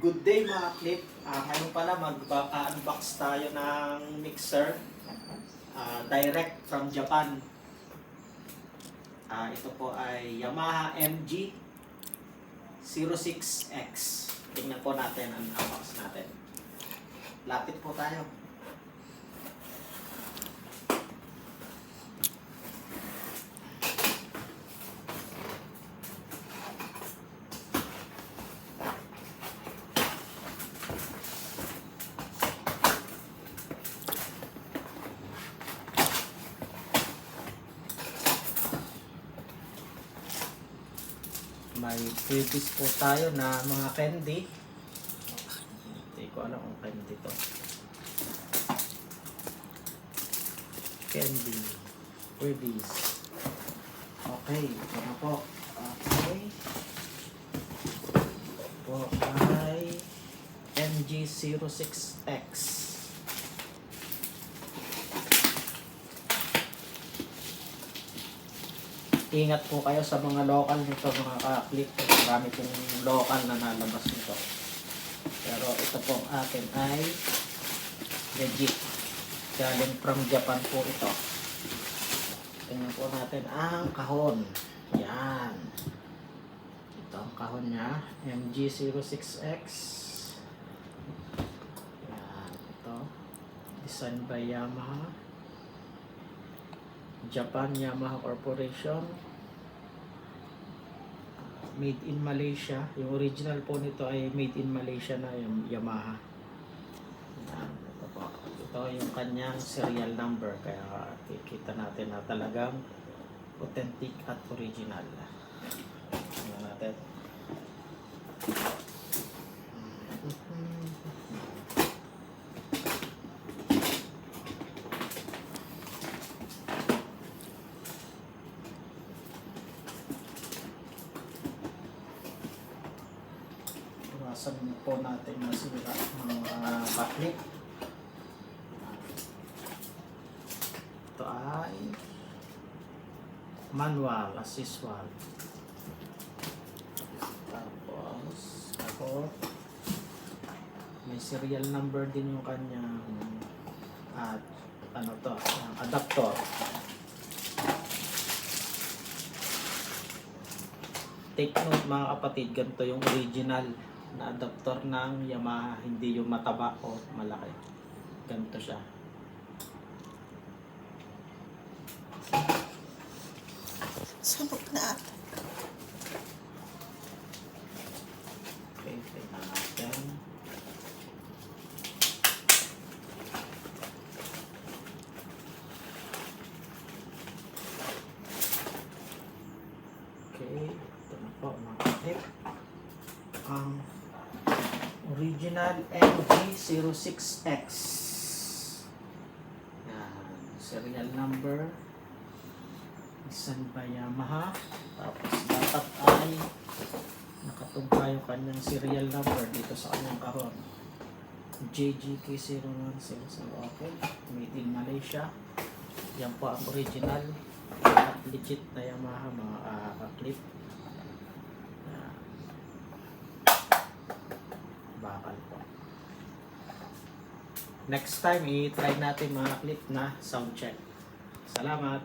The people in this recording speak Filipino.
Good day mga clip. Ngayon pala mag-unbox tayo ng mixer direct from Japan. Ito po ay Yamaha MG06X. Tingnan po natin ang unbox natin. Lapit po tayo. May freebies po tayo na mga candy. Hindi ko alam kung candy to. Candy. Freebies. Okay. Ito na po. Okay. Po ay MG06X. Ingat po kayo sa mga local nito, mga ka-clip. Marami pong local na nalabas nito. Pero ito po atin ay legit. Galing from Japan po ito. Tingnan po natin ang kahon. Yan. Ito ang kahon niya. MG06X. Yan. Ito. Design by Yamaha. Japan Yamaha Corporation, made in Malaysia. Yung original po nito ay made in Malaysia na yung Yamaha. Ito po. Ito yung kanyang serial number, kaya kikita natin na talagang authentic at original. Tingnan natin. Iwasan po natin masira mga backlit. Ito ay manual assist valve. Tapos ako may serial number din yung kanyang at ano to, adapter. Take note mga kapatid, ganito yung original na adapter ng Yamaha, hindi yung mataba o malaki. Ganito siya. Sabog na ata. Okay, tingnan natin. Okay, ito na po mga kapatid. Ang original MG06X. Yan. Serial number. Design by Yamaha. Tapos dapat ay nakatugma yung kanyang serial number dito sa kanyang kahon. JGK0100. Okay. Made in Malaysia. Yan po ang original at legit na Yamaha mga clip. Bakal po. Next time, i-try natin mga clip na sound check. Salamat!